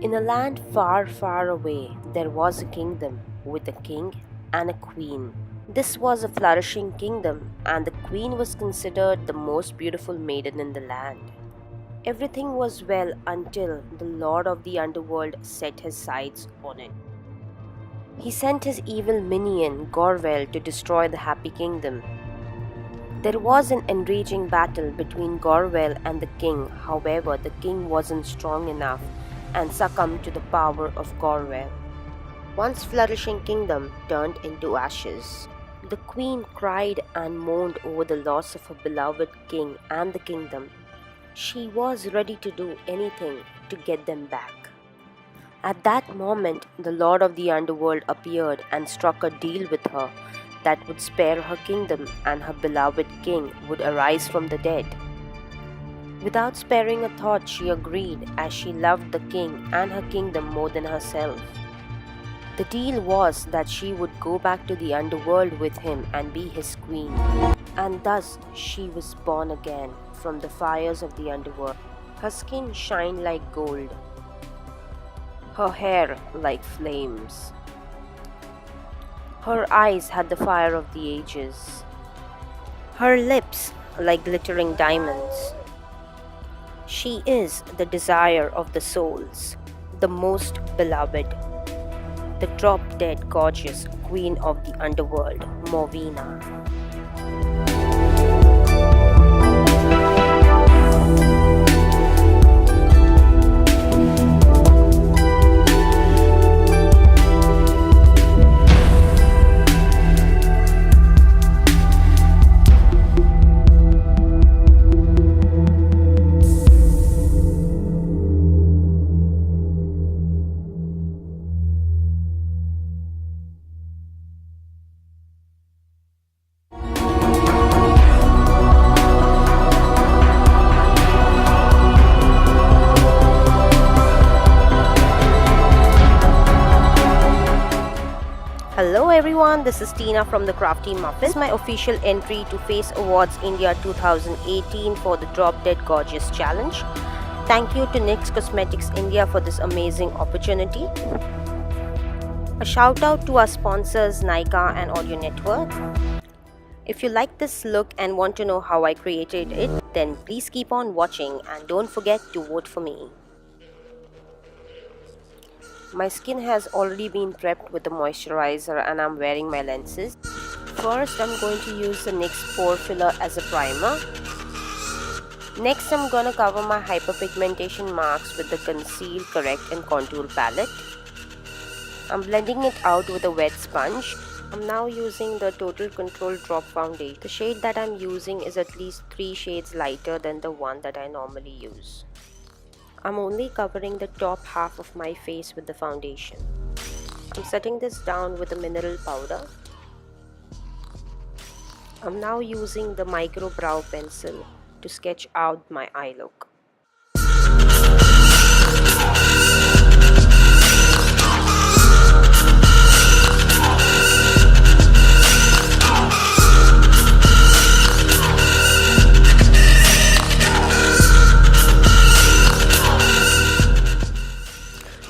In a land far, far away, there was a kingdom with a king and a queen. This was a flourishing kingdom, and the queen was considered the most beautiful maiden in the land. Everything was well until the lord of the underworld set his sights on it. He sent his evil minion Gorwell to destroy the happy kingdom. There was an enraging battle between Gorwell and the king. However, the king wasn't strong enough and succumbed to the power of Gorwell. Once flourishing kingdom turned into ashes. The queen cried and moaned over the loss of her beloved king and the kingdom. She was ready to do anything to get them back. At that moment, the lord of the underworld appeared and struck a deal with her that would spare her kingdom and her beloved king would arise from the dead. Without sparing a thought, she agreed, as she loved the king and her kingdom more than herself. The deal was that she would go back to the underworld with him and be his queen, and thus she was born again from the fires of the underworld. Her skin shined like gold, her hair like flames. Her eyes had the fire of the ages, her lips like glittering diamonds. She is the desire of the souls, the most beloved, the drop-dead gorgeous queen of the underworld, Mouvena. Hello everyone, this is Tina from the Crafty Muffin. This is my official entry to Face Awards India 2018 for the Drop Dead Gorgeous Challenge. Thank you to NYX Cosmetics India for this amazing opportunity. A shout out to our sponsors Nykaa and Audio Network. If you like this look and want to know how I created it, then please keep on watching and don't forget to vote for me. My skin has already been prepped with the moisturizer and I'm wearing my lenses. First, I'm going to use the NYX Pore Filler as a primer. Next, I'm going to cover my hyperpigmentation marks with the Conceal, Correct and Contour palette. I'm blending it out with a wet sponge. I'm now using the Total Control Drop Foundation. The shade that I'm using is at least 3 shades lighter than the one that I normally use. I'm only covering the top half of my face with the foundation. I'm setting this down with a mineral powder. I'm now using the micro brow pencil to sketch out my eye look.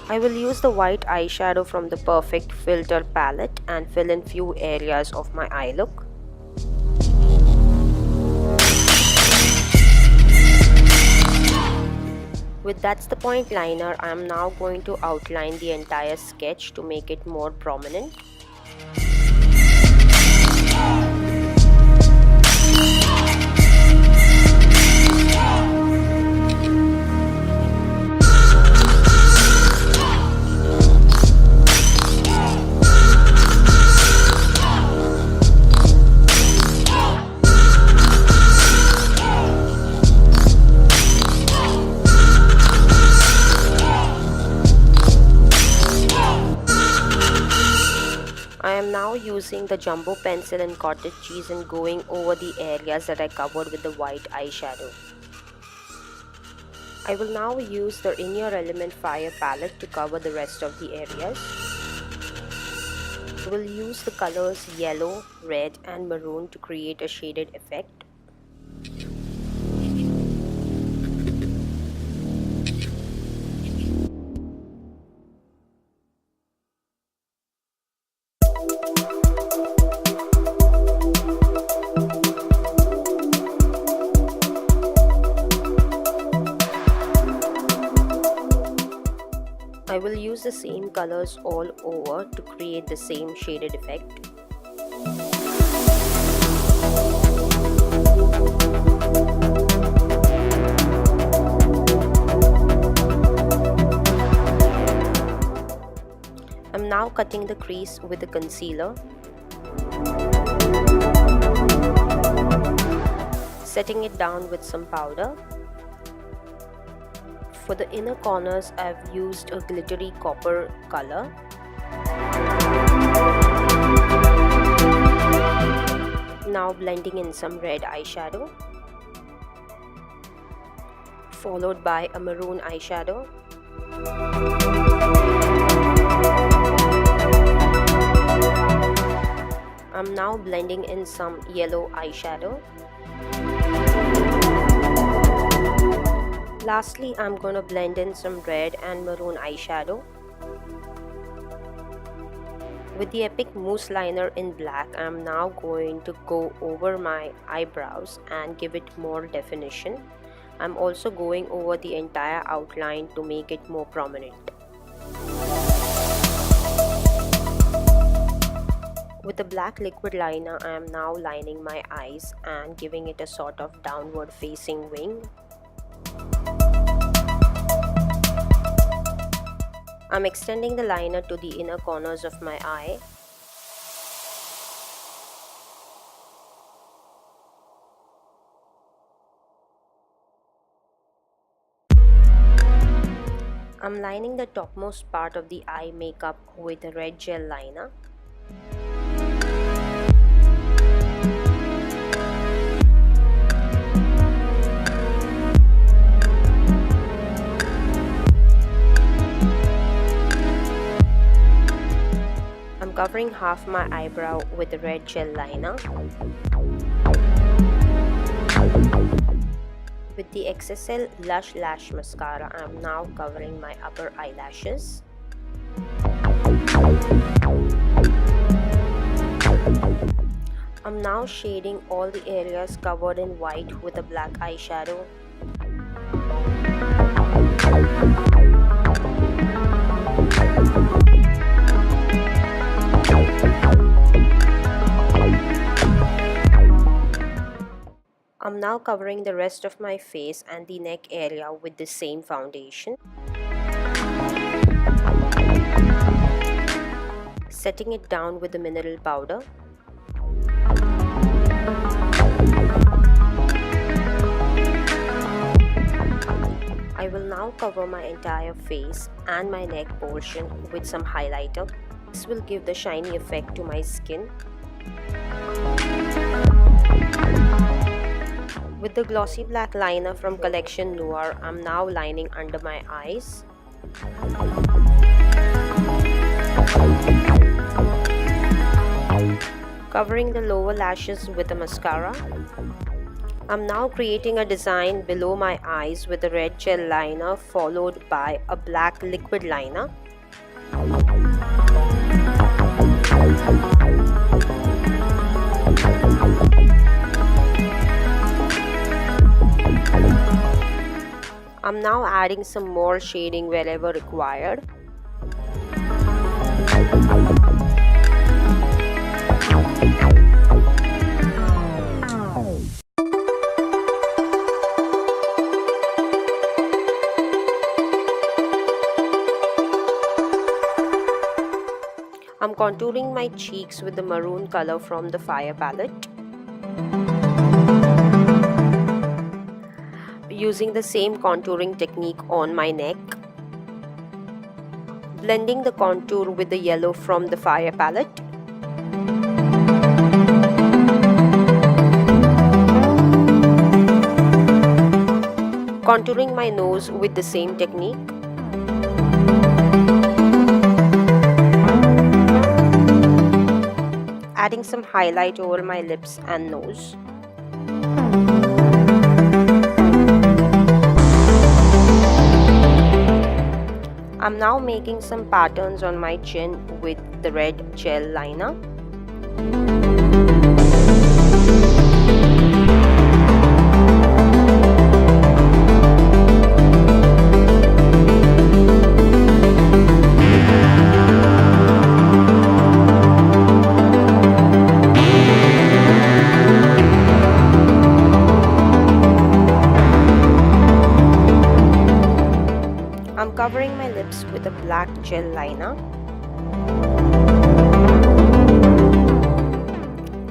I will use the white eyeshadow from the Perfect Filter palette and fill in few areas of my eye look. With That's the Point liner, I am now going to outline the entire sketch to make it more prominent. I am now using the jumbo pencil and cottage cheese and going over the areas that I covered with the white eyeshadow. I will now use the In Your Element Fire palette to cover the rest of the areas. I will use the colors yellow, red and maroon to create a shaded effect. use the same colors all over to create the same shaded effect. I'm now cutting the crease with the concealer, setting it down with some powder. For the inner corners, I've used a glittery copper color. Now blending in some red eyeshadow, followed by a maroon eyeshadow. I'm now blending in some yellow eyeshadow. Lastly, I'm going to blend in some red and maroon eyeshadow. With the Epic Mousse Liner in black, I'm now going to go over my eyebrows and give it more definition. I'm also going over the entire outline to make it more prominent. With the black liquid liner, I am now lining my eyes and giving it a sort of downward facing wing. I'm extending the liner to the inner corners of my eye. I'm lining the topmost part of the eye makeup with a red gel liner. Covering half my eyebrow with the red gel liner. With the XSL Lush Lash Mascara, I am now covering my upper eyelashes. I'm now shading all the areas covered in white with a black eyeshadow. I'm now covering the rest of my face and the neck area with the same foundation. Setting it down with the mineral powder. I will now cover my entire face and my neck portion with some highlighter. This will give the shiny effect to my skin. With the glossy black liner from Collection Noir, I'm now lining under my eyes. Covering the lower lashes with a mascara. I'm now creating a design below my eyes with a red gel liner followed by a black liquid liner. I'm now adding some more shading wherever required. I'm contouring my cheeks with the maroon color from the Fire palette. Using the same contouring technique on my neck. Blending the contour with the yellow from the Fire palette. Contouring my nose with the same technique. Adding some highlight over my lips and nose. I'm now making some patterns on my chin with the red gel liner. lips with a black gel liner.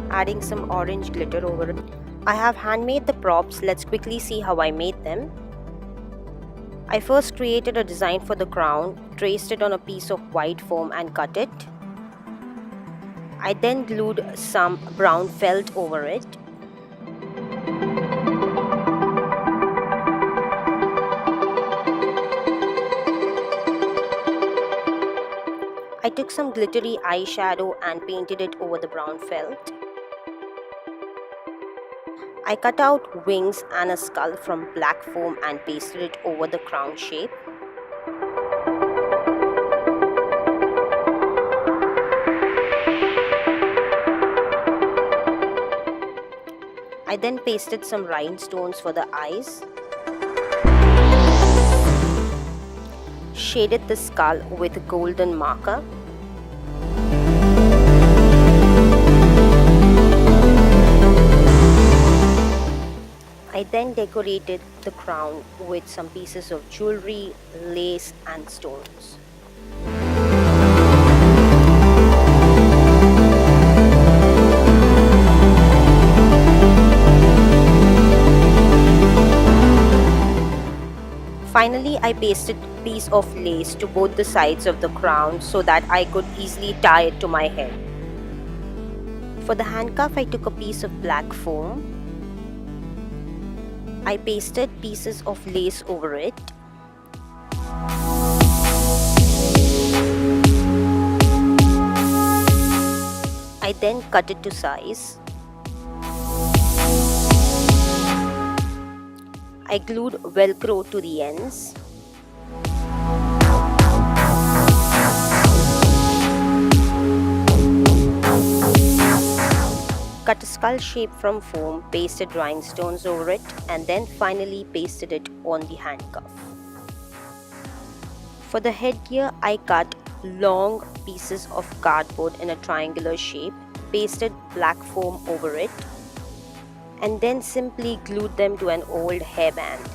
Adding some orange glitter over it. I have handmade the props. Let's quickly see how I made them. I first created a design for the crown, traced it on a piece of white foam and cut it. I then glued some brown felt over it. I took some glittery eyeshadow and painted it over the brown felt. I cut out wings and a skull from black foam and pasted it over the crown shape. I then pasted some rhinestones for the eyes. Shaded the skull with a golden marker. I then decorated the crown with some pieces of jewelry, lace and stones. Finally, I pasted a piece of lace to both the sides of the crown so that I could easily tie it to my head. For the handcuff, I took a piece of black foam. I pasted pieces of lace over it. I then cut it to size. I glued Velcro to the ends. Cut a skull shape from foam, pasted rhinestones over it, and then finally pasted it on the handcuff. For the headgear, I cut long pieces of cardboard in a triangular shape, pasted black foam over it, and then simply glued them to an old hairband.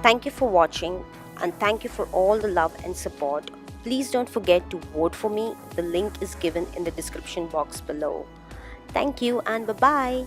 Thank you for watching and thank you for all the love and support. Please don't forget to vote for me. The link is given in the description box below. Thank you and bye-bye.